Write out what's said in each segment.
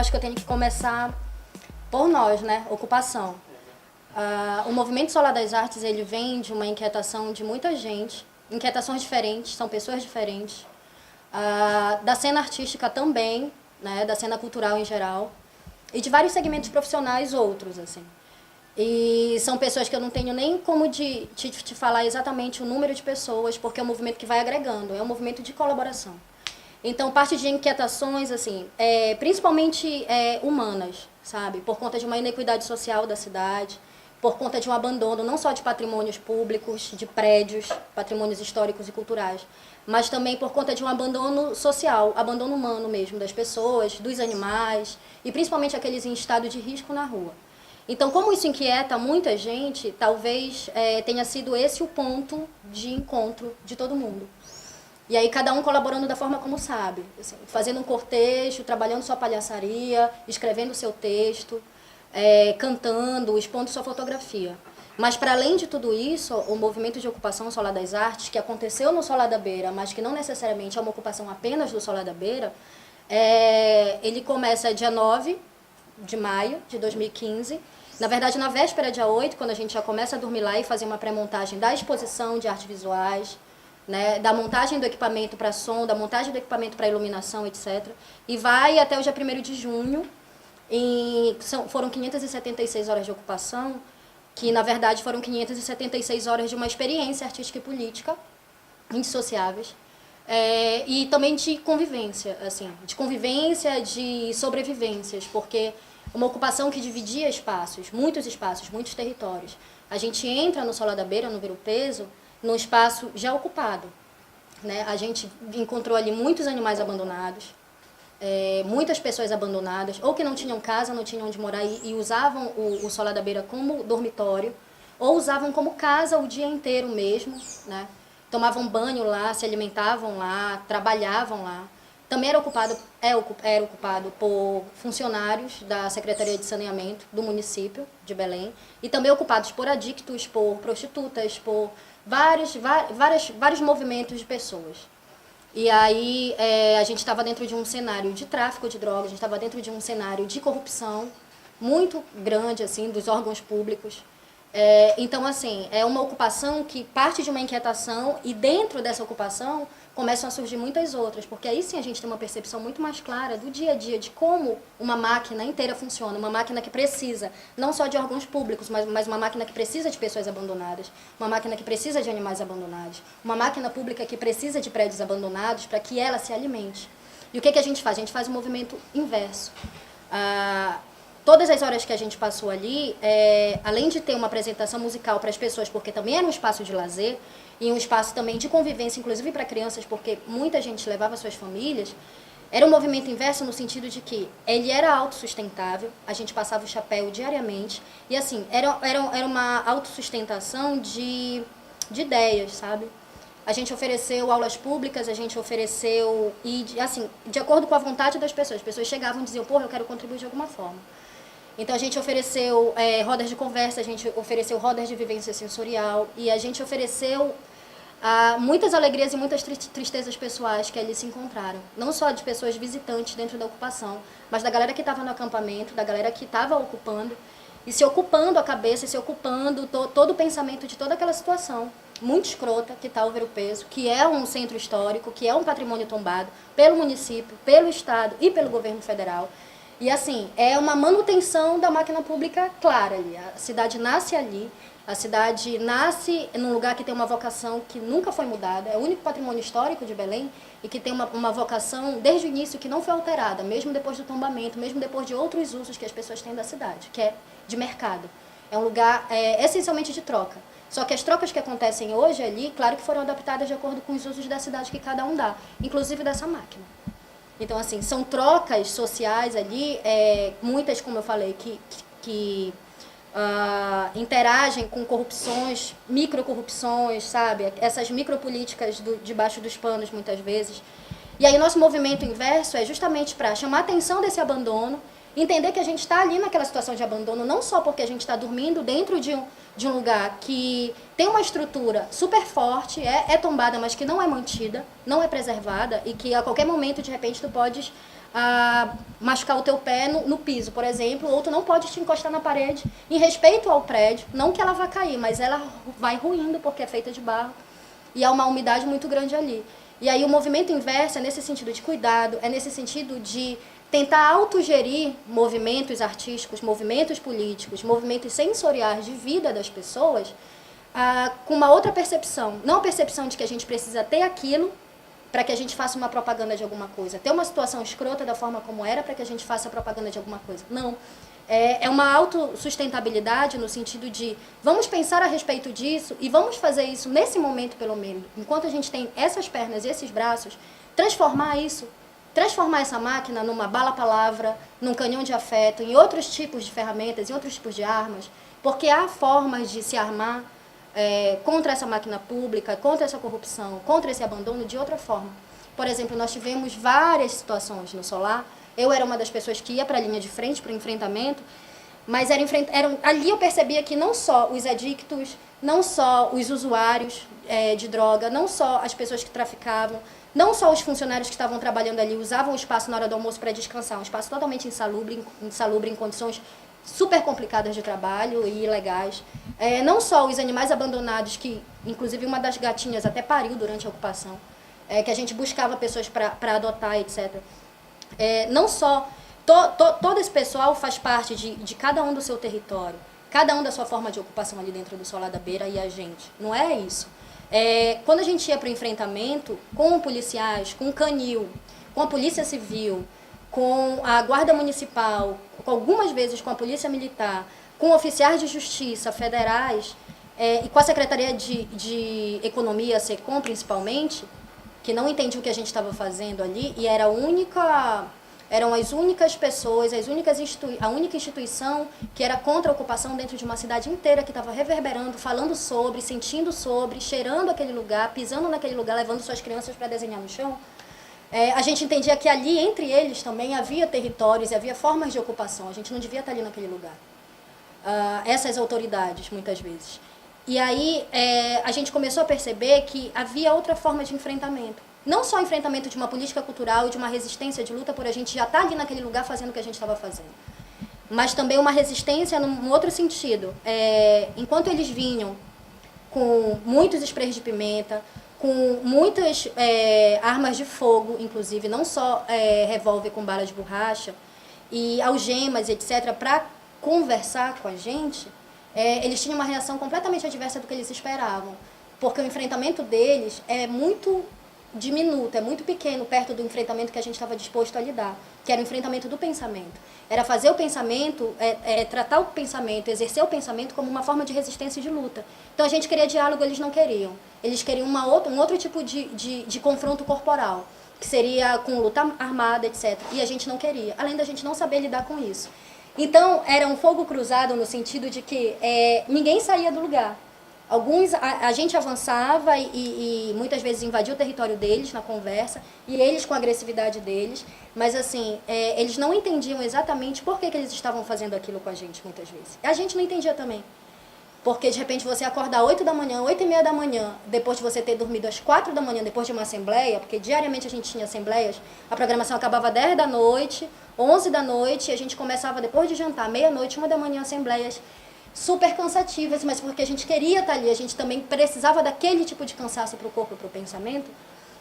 acho que eu tenho que começar por nós, né? Ocupação. O Movimento Solar das Artes, ele vem de uma inquietação de muita gente, inquietações diferentes, são pessoas diferentes, da cena artística também, né? Da cena cultural em geral, e de vários segmentos profissionais outros, assim. E são pessoas que eu não tenho nem como te falar exatamente o número de pessoas, porque é um movimento que vai agregando, é um movimento de colaboração. Então, parte de inquietações, assim, principalmente humanas, sabe? Por conta de uma inequidade social da cidade, por conta de um abandono não só de patrimônios públicos, de prédios, patrimônios históricos e culturais, mas também por conta de um abandono social, abandono humano mesmo, das pessoas, dos animais, e principalmente aqueles em estado de risco na rua. Então, como isso inquieta muita gente, talvez tenha sido esse o ponto de encontro de todo mundo. E aí cada um colaborando da forma como sabe, assim, fazendo um cortejo, trabalhando sua palhaçaria, escrevendo seu texto, cantando, expondo sua fotografia. Mas para além de tudo isso, o movimento de ocupação Solar das Artes, que aconteceu no Solar da Beira, mas que não necessariamente é uma ocupação apenas do Solar da Beira, ele começa dia 9 de maio de 2015. Na verdade, na véspera, dia 8, quando a gente já começa a dormir lá e fazer uma pré-montagem da exposição de artes visuais, né, da montagem do equipamento para som, da montagem do equipamento para iluminação, etc. E vai até o dia 1º de junho, foram 576 horas de ocupação, que na verdade foram 576 horas de uma experiência artística e política, indissociáveis, e também de convivência, assim, de sobrevivências, porque uma ocupação que dividia espaços, muitos territórios. A gente entra no Solar da Beira, no Ver o Peso, num espaço já ocupado, né? A gente encontrou ali muitos animais abandonados, muitas pessoas abandonadas, ou que não tinham casa, não tinham onde morar e usavam o Solar da Beira como dormitório, ou usavam como casa o dia inteiro mesmo, né? Tomavam banho lá, se alimentavam lá, trabalhavam lá. Também era ocupado por funcionários da Secretaria de Saneamento do município de Belém e também ocupados por adictos, por prostitutas, por vários movimentos de pessoas. E aí a gente estava dentro de um cenário de tráfico de drogas, a gente estava dentro de um cenário de corrupção muito grande, assim, dos órgãos públicos. Então, assim, é uma ocupação que parte de uma inquietação e dentro dessa ocupação começam a surgir muitas outras, porque aí sim a gente tem uma percepção muito mais clara do dia a dia, de como uma máquina inteira funciona, uma máquina que precisa não só de órgãos públicos, mas uma máquina que precisa de pessoas abandonadas, uma máquina que precisa de animais abandonados, uma máquina pública que precisa de prédios abandonados para que ela se alimente. E o que a gente faz? A gente faz um movimento inverso. Todas as horas que a gente passou ali, além de ter uma apresentação musical para as pessoas, porque também era um espaço de lazer, e um espaço também de convivência, inclusive para crianças, porque muita gente levava suas famílias, era um movimento inverso no sentido de que ele era autossustentável, a gente passava o chapéu diariamente, e assim, era uma autossustentação de ideias, sabe? A gente ofereceu aulas públicas, a gente ofereceu, e assim, de acordo com a vontade das pessoas, as pessoas chegavam e diziam, porra, eu quero contribuir de alguma forma. Então a gente ofereceu rodas de conversa, a gente ofereceu rodas de vivência sensorial e a gente ofereceu muitas alegrias e muitas tristezas pessoais que ali se encontraram. Não só de pessoas visitantes dentro da ocupação, mas da galera que estava no acampamento, da galera que estava ocupando e se ocupando a cabeça, se ocupando todo o pensamento de toda aquela situação muito escrota que está o Ver o Peso, que é um centro histórico, que é um patrimônio tombado pelo município, pelo estado e pelo governo federal. E assim, é uma manutenção da máquina pública clara ali. A cidade nasce ali, a cidade nasce num lugar que tem uma vocação que nunca foi mudada, é o único patrimônio histórico de Belém e que tem uma vocação desde o início que não foi alterada, mesmo depois do tombamento, mesmo depois de outros usos que as pessoas têm da cidade, que é de mercado. É um lugar essencialmente de troca. Só que as trocas que acontecem hoje ali, claro que foram adaptadas de acordo com os usos da cidade que cada um dá, inclusive dessa máquina. Então, assim, são trocas sociais ali, muitas, como eu falei, que interagem com corrupções, microcorrupções, sabe? Essas micropolíticas debaixo dos panos, muitas vezes. E aí, nosso movimento inverso é justamente para chamar a atenção desse abandono, entender que a gente está ali naquela situação de abandono, não só porque a gente está dormindo dentro de um lugar que tem uma estrutura super forte, é tombada, mas que não é mantida, não é preservada, e que a qualquer momento, de repente, tu podes machucar o teu pé no piso, por exemplo, ou tu não pode te encostar na parede em respeito ao prédio, não que ela vá cair, mas ela vai ruindo porque é feita de barro e há uma umidade muito grande ali. E aí o movimento inverso é nesse sentido de cuidado, é nesse sentido de tentar autogerir movimentos artísticos, movimentos políticos, movimentos sensoriais de vida das pessoas, com uma outra percepção. Não a percepção de que a gente precisa ter aquilo para que a gente faça uma propaganda de alguma coisa. Ter uma situação escrota da forma como era para que a gente faça propaganda de alguma coisa. Não. É uma autossustentabilidade no sentido de vamos pensar a respeito disso e vamos fazer isso nesse momento, pelo menos. Enquanto a gente tem essas pernas e esses braços, transformar essa máquina numa bala-palavra, num canhão de afeto, em outros tipos de ferramentas, em outros tipos de armas, porque há formas de se armar contra essa máquina pública, contra essa corrupção, contra esse abandono de outra forma. Por exemplo, nós tivemos várias situações no Solar. Eu era uma das pessoas que ia para a linha de frente, para o enfrentamento, mas ali eu percebia que não só os adictos, não só os usuários de droga, não só as pessoas que traficavam, não só os funcionários que estavam trabalhando ali usavam o espaço na hora do almoço para descansar, um espaço totalmente insalubre em condições super complicadas de trabalho e ilegais. Não só os animais abandonados, que inclusive uma das gatinhas até pariu durante a ocupação, que a gente buscava pessoas para adotar, etc. Não só, todo esse pessoal faz parte de cada um do seu território, cada um da sua forma de ocupação ali dentro do Solar da Beira e a gente. Não é isso. Quando a gente ia para o enfrentamento com policiais, com o canil, com a polícia civil, com a guarda municipal, algumas vezes com a polícia militar, com oficiais de justiça federais e com a Secretaria de Economia, SECOM principalmente, que não entendia o que a gente estava fazendo ali e eram as únicas pessoas, a única instituição que era contra a ocupação dentro de uma cidade inteira que estava reverberando, falando sobre, sentindo sobre, cheirando aquele lugar, pisando naquele lugar, levando suas crianças para desenhar no chão. A gente entendia que ali, entre eles também, havia territórios e havia formas de ocupação. A gente não devia estar ali naquele lugar. Essas autoridades, muitas vezes. E aí, a gente começou a perceber que havia outra forma de enfrentamento. Não só o enfrentamento de uma política cultural e de uma resistência de luta por a gente já estar ali naquele lugar fazendo o que a gente estava fazendo. Mas também uma resistência num outro sentido. Enquanto eles vinham com muitos sprays de pimenta, com muitas armas de fogo, inclusive, não só revólver com bala de borracha, e algemas, etc., para conversar com a gente, eles tinham uma reação completamente adversa do que eles esperavam. Porque o enfrentamento deles é muito diminuto, é muito pequeno perto do enfrentamento que a gente estava disposto a lidar, que era o enfrentamento do pensamento. Era fazer o pensamento, tratar o pensamento, exercer o pensamento como uma forma de resistência e de luta. Então a gente queria diálogo, eles não queriam. Eles queriam um outro tipo de confronto corporal, que seria com luta armada, etc. E a gente não queria, além da gente não saber lidar com isso. Então era um fogo cruzado no sentido de que ninguém saía do lugar. A gente avançava e muitas vezes invadia o território deles na conversa, e eles com a agressividade deles, mas assim, eles não entendiam exatamente por que eles estavam fazendo aquilo com a gente, muitas vezes. A gente não entendia também. Porque de repente você acordar 8 da manhã, 8h30 da manhã, depois de você ter dormido às 4 da manhã, depois de uma assembleia, porque diariamente a gente tinha assembleias, a programação acabava 10 da noite, 11 da noite, e a gente começava depois de jantar, meia-noite, 1 da manhã, assembleias super cansativas, mas porque a gente queria estar ali, a gente também precisava daquele tipo de cansaço para o corpo, para o pensamento.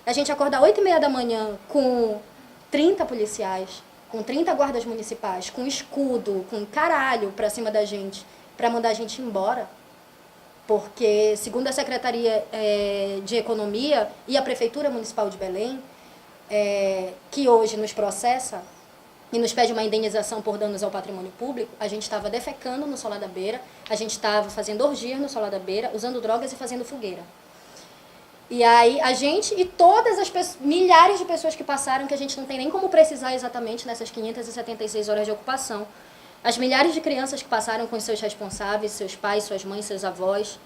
A gente acordar 8h30 da manhã com 30 policiais, com 30 guardas municipais, com escudo, com caralho para cima da gente, para mandar a gente embora. Porque, segundo a Secretaria de Economia e a Prefeitura Municipal de Belém, que hoje nos processa e nos pede uma indenização por danos ao patrimônio público, a gente estava defecando no Solar da Beira, a gente estava fazendo orgias no Solar da Beira, usando drogas e fazendo fogueira. E aí a gente e todas as milhares de pessoas que passaram, que a gente não tem nem como precisar exatamente nessas 576 horas de ocupação, as milhares de crianças que passaram com seus responsáveis, seus pais, suas mães, seus avós,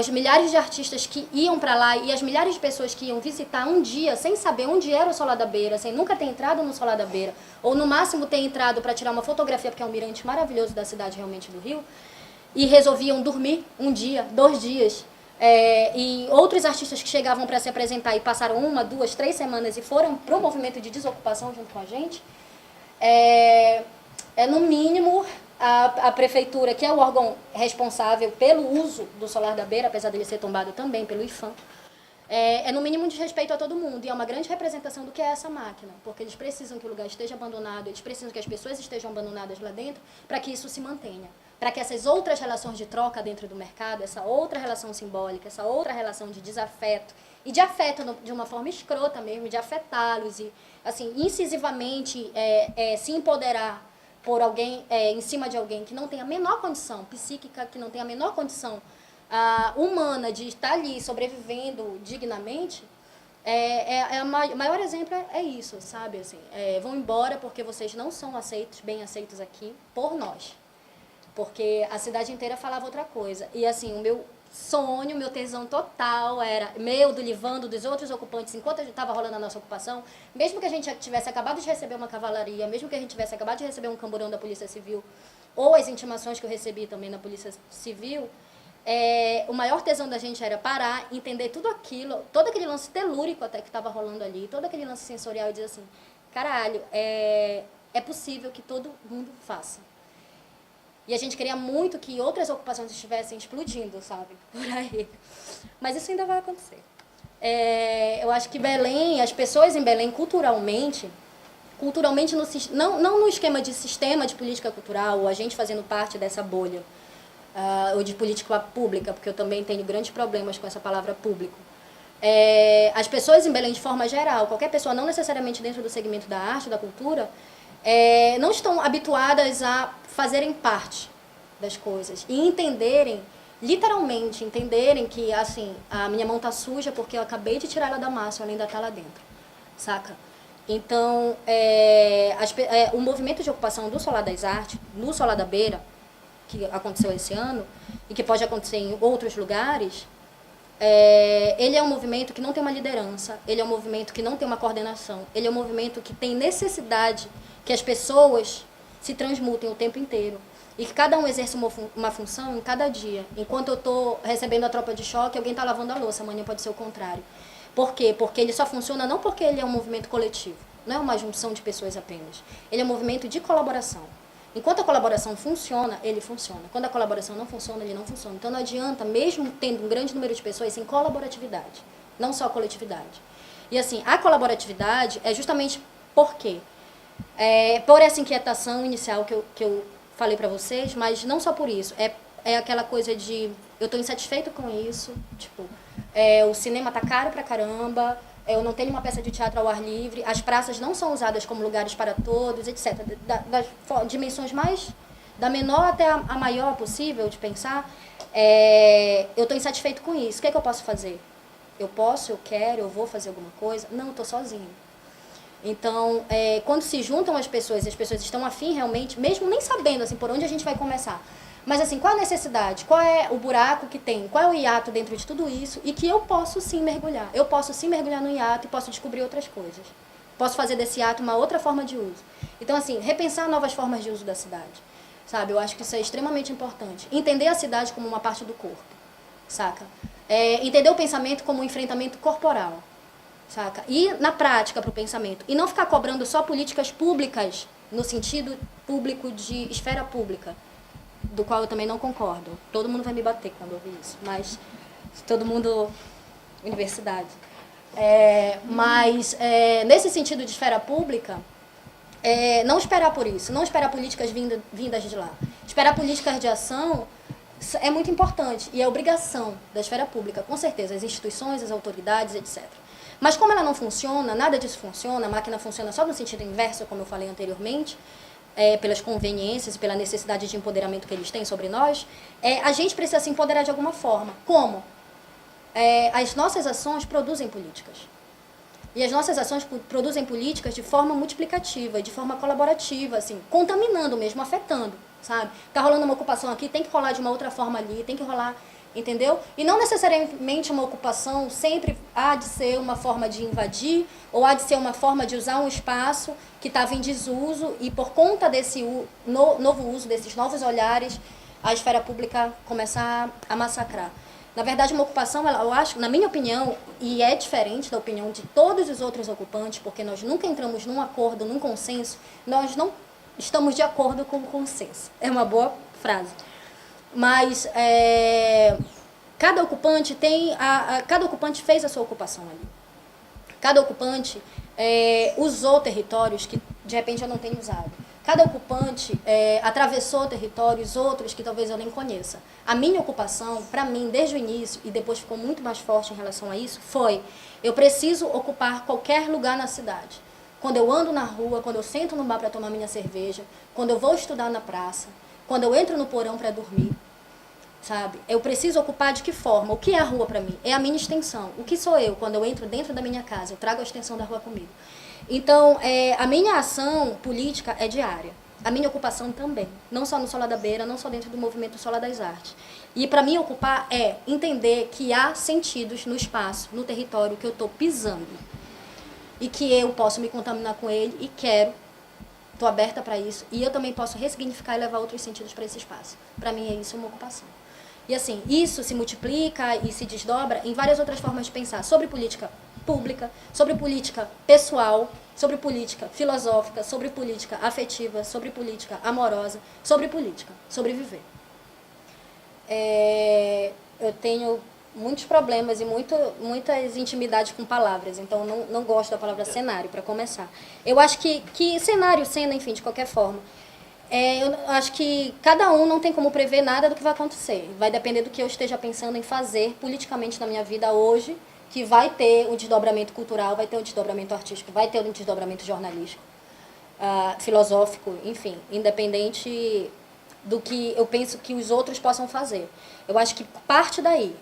os milhares de artistas que iam para lá e as milhares de pessoas que iam visitar um dia sem saber onde era o Solar da Beira, sem nunca ter entrado no Solar da Beira, ou no máximo ter entrado para tirar uma fotografia, porque é um mirante maravilhoso da cidade realmente do Rio, e resolviam dormir um dia, 2 dias, e outros artistas que chegavam para se apresentar e passaram 1, 2, 3 semanas e foram para o movimento de desocupação junto com a gente, no mínimo, a prefeitura, que é o órgão responsável pelo uso do Solar da Beira, apesar dele ser tombado também pelo IPHAN, no mínimo um desrespeito a todo mundo. E é uma grande representação do que é essa máquina, porque eles precisam que o lugar esteja abandonado, eles precisam que as pessoas estejam abandonadas lá dentro para que isso se mantenha. Para que essas outras relações de troca dentro do mercado, essa outra relação simbólica, essa outra relação de desafeto, e de afeto de uma forma escrota mesmo, de afetá-los e, assim, incisivamente se empoderar por alguém, em cima de alguém que não tem a menor condição psíquica, que não tem a menor condição humana de estar ali sobrevivendo dignamente, o maior exemplo é isso, sabe? Assim, vão embora porque vocês não são aceitos, bem aceitos aqui por nós. Porque a cidade inteira falava outra coisa. E assim, o meu sonho, meu tesão total era meu, do Livando, dos outros ocupantes, enquanto estava rolando a nossa ocupação, mesmo que a gente tivesse acabado de receber uma cavalaria, mesmo que a gente tivesse acabado de receber um camburão da Polícia Civil, ou as intimações que eu recebi também na Polícia Civil, o maior tesão da gente era parar, entender tudo aquilo, todo aquele lance telúrico até que estava rolando ali, todo aquele lance sensorial e dizer assim, caralho, é possível que todo mundo faça. E a gente queria muito que outras ocupações estivessem explodindo, sabe? Por aí. Mas isso ainda vai acontecer. Eu acho que Belém, as pessoas em Belém, culturalmente não no esquema de sistema de política cultural, ou a gente fazendo parte dessa bolha, ou de política pública, porque eu também tenho grandes problemas com essa palavra público. As pessoas em Belém, de forma geral, qualquer pessoa, não necessariamente dentro do segmento da arte, da cultura, não estão habituadas a fazerem parte das coisas e entenderem, literalmente entenderem que, assim, a minha mão tá suja porque eu acabei de tirar ela da massa, ela ainda tá lá dentro, saca? Então, o movimento de ocupação do Solar das Artes, no Solar da Beira, que aconteceu esse ano e que pode acontecer em outros lugares, ele é um movimento que não tem uma liderança, ele é um movimento que não tem uma coordenação, ele é um movimento que tem necessidade que as pessoas se transmutem o tempo inteiro e que cada um exerça uma função em cada dia. Enquanto eu estou recebendo a tropa de choque, alguém está lavando a louça, amanhã pode ser o contrário. Por quê? Porque ele só funciona não porque ele é um movimento coletivo, não é uma junção de pessoas apenas. Ele é um movimento de colaboração. Enquanto a colaboração funciona, ele funciona. Quando a colaboração não funciona, ele não funciona. Então não adianta, mesmo tendo um grande número de pessoas, sem colaboratividade, não só coletividade. E assim, a colaboratividade é justamente por quê? Por essa inquietação inicial que eu falei para vocês, mas não só por isso. É aquela coisa de eu estou insatisfeito com isso, tipo, o cinema tá caro pra caramba, eu não tenho uma peça de teatro ao ar livre, as praças não são usadas como lugares para todos, etc. Das dimensões da menor até a maior possível de pensar, eu estou insatisfeito com isso. O que é que eu posso fazer? Eu quero, eu vou fazer alguma coisa? Não, eu estou sozinho. Então, quando se juntam as pessoas e as pessoas estão afim realmente, mesmo nem sabendo assim, por onde a gente vai começar, mas assim, qual a necessidade, qual é o buraco que tem, qual é o hiato dentro de tudo isso e que eu posso sim mergulhar. Eu posso sim mergulhar no hiato e posso descobrir outras coisas. Posso fazer desse hiato uma outra forma de uso. Então, assim, repensar novas formas de uso da cidade, sabe? Eu acho que isso é extremamente importante. Entender a cidade como uma parte do corpo, saca? Entender o pensamento como um enfrentamento corporal. Saca? E na prática para o pensamento. E não ficar cobrando só políticas públicas no sentido público de esfera pública, do qual eu também não concordo. Todo mundo vai me bater quando ouvir isso, mas todo mundo... Universidade. Mas nesse sentido de esfera pública, não esperar por isso, não esperar políticas vindas de lá. Esperar políticas de ação é muito importante e é obrigação da esfera pública, com certeza, as instituições, as autoridades, etc. Mas como ela não funciona, nada disso funciona, a máquina funciona só no sentido inverso, como eu falei anteriormente, pelas conveniências e pela necessidade de empoderamento que eles têm sobre nós, a gente precisa se empoderar de alguma forma. Como? As nossas ações produzem políticas. E as nossas ações produzem políticas de forma multiplicativa, de forma colaborativa, assim, contaminando mesmo, afetando, sabe? Tá rolando uma ocupação aqui, tem que rolar de uma outra forma ali, tem que rolar... Entendeu? E não necessariamente uma ocupação sempre há de ser uma forma de invadir ou há de ser uma forma de usar um espaço que estava em desuso e por conta desse novo uso, desses novos olhares, a esfera pública começar a massacrar. Na verdade, uma ocupação, eu acho, na minha opinião, e é diferente da opinião de todos os outros ocupantes, porque nós nunca entramos num acordo, num consenso, nós não estamos de acordo com o consenso. É uma boa frase. Mas cada ocupante cada ocupante fez a sua ocupação ali. Cada ocupante usou territórios que de repente eu não tenho usado. Cada ocupante atravessou territórios, outros que talvez eu nem conheça. A minha ocupação, para mim, desde o início, e depois ficou muito mais forte em relação a isso, foi: eu preciso ocupar qualquer lugar na cidade. Quando eu ando na rua, quando eu sento no bar para tomar minha cerveja, quando eu vou estudar na praça, quando eu entro no porão para dormir, sabe? Eu preciso ocupar de que forma? O que é a rua para mim? É a minha extensão. O que sou eu quando eu entro dentro da minha casa? Eu trago a extensão da rua comigo. Então, a minha ação política é diária. A minha ocupação também. Não só no Solar da Beira, não só dentro do movimento Solar das Artes. E para mim ocupar é entender que há sentidos no espaço, no território que eu estou pisando. E que eu posso me contaminar com ele e quero. Estou aberta para isso. E eu também posso ressignificar e levar outros sentidos para esse espaço. Para mim é isso uma ocupação. E assim, isso se multiplica e se desdobra em várias outras formas de pensar sobre política pública, sobre política pessoal, sobre política filosófica, sobre política afetiva, sobre política amorosa, sobre política, sobre viver. Eu tenho muitos problemas e muitas intimidades com palavras, então não gosto da palavra cenário, para começar. Eu acho que cenário, cena, enfim, de qualquer forma, eu acho que cada um não tem como prever nada do que vai acontecer. Vai depender do que eu esteja pensando em fazer politicamente na minha vida hoje, que vai ter um desdobramento cultural, vai ter um desdobramento artístico, vai ter um desdobramento jornalístico, filosófico, enfim, independente do que eu penso que os outros possam fazer. Eu acho que parte daí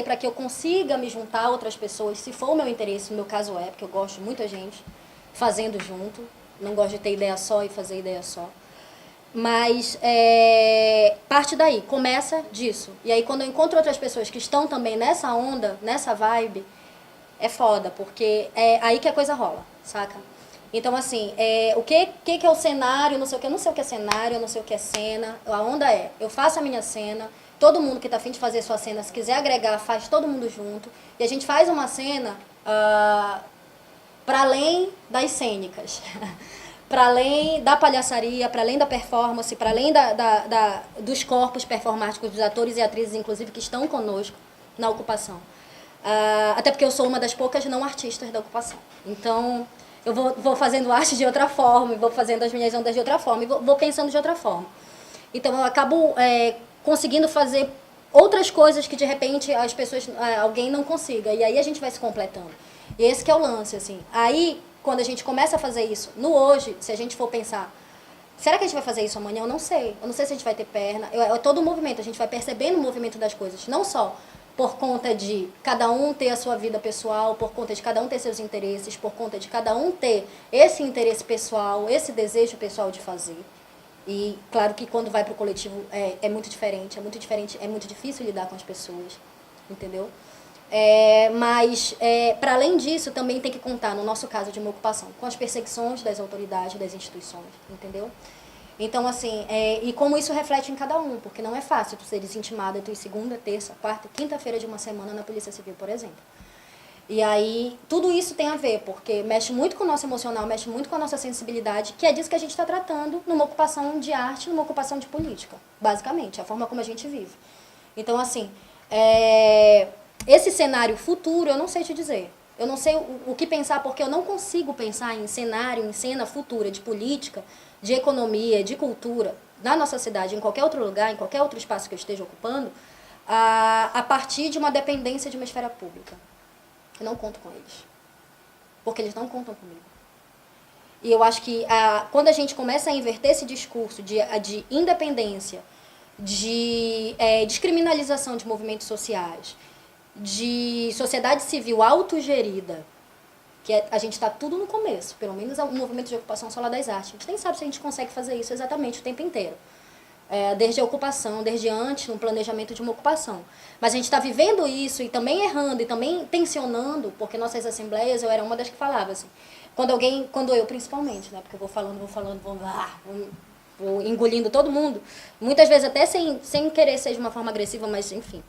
para que eu consiga me juntar a outras pessoas, se for o meu interesse, no meu caso porque eu gosto de muita gente fazendo junto, não gosto de ter ideia só e fazer ideia só. Mas parte daí, começa disso. E aí quando eu encontro outras pessoas que estão também nessa onda, nessa vibe, é foda, porque é aí que a coisa rola, saca? Então, assim, o que é o cenário, não sei o que, eu não sei o que é cenário, eu não sei o que é cena. A onda eu faço a minha cena, todo mundo que tá afim de fazer sua cena, se quiser agregar, faz todo mundo junto. E a gente faz uma cena para além das cênicas. Para além da palhaçaria, para além da performance, para além dos corpos performáticos dos atores e atrizes, inclusive, que estão conosco na ocupação. Até porque eu sou uma das poucas não artistas da ocupação. Então, eu vou fazendo arte de outra forma, vou fazendo as minhas ondas de outra forma, e vou pensando de outra forma. Então, eu acabo conseguindo fazer outras coisas que, de repente, as pessoas, alguém não consiga. E aí a gente vai se completando. E esse que é o lance, assim. Aí, quando a gente começa a fazer isso no hoje, se a gente for pensar, será que a gente vai fazer isso amanhã? Eu não sei. Eu não sei se a gente vai ter perna. É todo o movimento, a gente vai percebendo o movimento das coisas. Não só por conta de cada um ter a sua vida pessoal, por conta de cada um ter seus interesses, por conta de cada um ter esse interesse pessoal, esse desejo pessoal de fazer. E claro que quando vai para o coletivo é muito diferente, é muito difícil lidar com as pessoas, entendeu? Mas, para além disso, também tem que contar, no nosso caso de uma ocupação, com as perseguições das autoridades, das instituições, entendeu? Então, assim, e como isso reflete em cada um, porque não é fácil tu seres intimada tu ir segunda, terça, quarta, quinta-feira de uma semana na Polícia Civil, por exemplo. E aí, tudo isso tem a ver, porque mexe muito com o nosso emocional, mexe muito com a nossa sensibilidade, que é disso que a gente está tratando numa ocupação de arte, numa ocupação de política, basicamente, a forma como a gente vive. Então, assim, esse cenário futuro, eu não sei te dizer. Eu não sei o que pensar, porque eu não consigo pensar em cenário, em cena futura de política, de economia, de cultura, na nossa cidade, em qualquer outro lugar, em qualquer outro espaço que eu esteja ocupando, a partir de uma dependência de uma esfera pública. Eu não conto com eles. Porque eles não contam comigo. E eu acho que quando a gente começa a inverter esse discurso de independência, de descriminalização de movimentos sociais, de sociedade civil autogerida, que a gente está tudo no começo, pelo menos o movimento de ocupação Solar das Artes. A gente nem sabe se a gente consegue fazer isso exatamente o tempo inteiro. Desde a ocupação, desde antes, no planejamento de uma ocupação. Mas a gente está vivendo isso e também errando e também tensionando, porque nossas assembleias, eu era uma das que falava assim, quando eu principalmente, né, porque eu vou engolindo todo mundo, muitas vezes até sem querer ser de uma forma agressiva, mas enfim.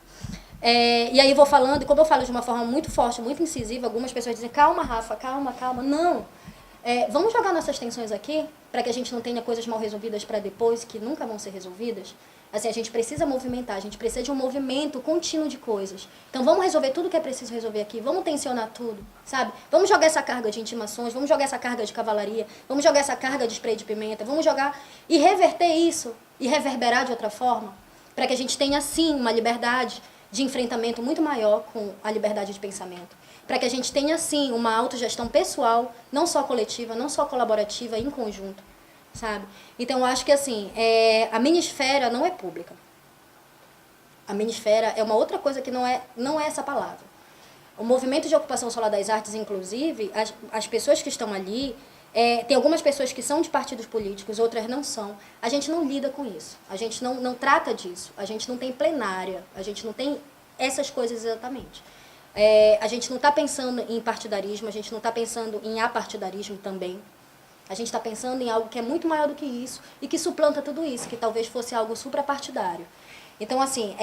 E aí vou falando, e como eu falo de uma forma muito forte, muito incisiva, algumas pessoas dizem, calma, Rafa, calma, calma. Não. Vamos jogar nossas tensões aqui, para que a gente não tenha coisas mal resolvidas para depois, que nunca vão ser resolvidas. Assim, a gente precisa movimentar, a gente precisa de um movimento contínuo de coisas. Então vamos resolver tudo que é preciso resolver aqui, vamos tensionar tudo, sabe? Vamos jogar essa carga de intimações, vamos jogar essa carga de cavalaria, vamos jogar essa carga de spray de pimenta, vamos jogar e reverter isso, e reverberar de outra forma, para que a gente tenha, sim, uma liberdade de enfrentamento muito maior com a liberdade de pensamento. Para que a gente tenha, sim, uma autogestão pessoal, não só coletiva, não só colaborativa, em conjunto, sabe? Então, eu acho que, assim, a minisfera não é pública. A minisfera é uma outra coisa que não é essa palavra. O movimento de ocupação solar das artes, inclusive, as pessoas que estão ali, tem algumas pessoas que são de partidos políticos, outras não são. A gente não lida com isso. A gente não trata disso. A gente não tem plenária. A gente não tem essas coisas exatamente. A gente não está pensando em partidarismo, a gente não está pensando em apartidarismo também. A gente está pensando em algo que é muito maior do que isso e que suplanta tudo isso, que talvez fosse algo suprapartidário. Então, assim,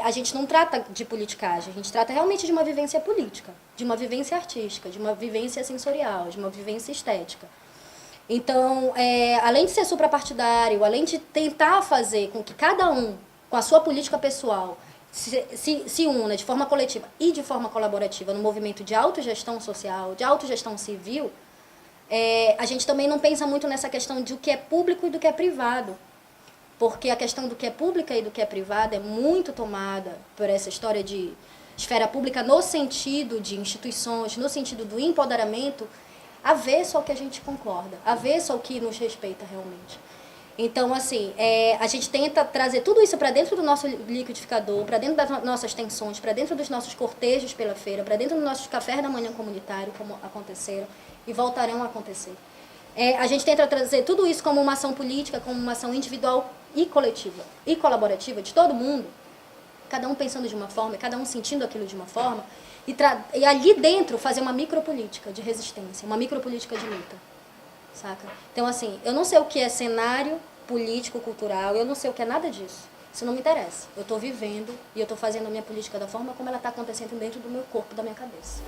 a gente não trata de politicagem, a gente trata realmente de uma vivência política, de uma vivência artística, de uma vivência sensorial, de uma vivência estética. Então, além de ser suprapartidário, além de tentar fazer com que cada um, com a sua política pessoal, se una de forma coletiva e de forma colaborativa no movimento de autogestão social, de autogestão civil, a gente também não pensa muito nessa questão de o que é público e do que é privado. Porque a questão do que é pública e do que é privada é muito tomada por essa história de esfera pública no sentido de instituições, no sentido do empoderamento, avesso ao que a gente concorda, avesso ao que nos respeita realmente. Então, assim, a gente tenta trazer tudo isso para dentro do nosso liquidificador, para dentro das nossas tensões, para dentro dos nossos cortejos pela feira, para dentro dos nossos cafés da manhã comunitário, como aconteceram e voltarão a acontecer. A gente tenta trazer tudo isso como uma ação política, como uma ação individual e coletiva e colaborativa de todo mundo, cada um pensando de uma forma, cada um sentindo aquilo de uma forma, e ali dentro fazer uma micropolítica de resistência, uma micropolítica de luta. Saca? Então, assim, eu não sei o que é cenário político, cultural, eu não sei o que é nada disso. Isso não me interessa. Eu estou vivendo e eu estou fazendo a minha política da forma como ela está acontecendo dentro do meu corpo, da minha cabeça.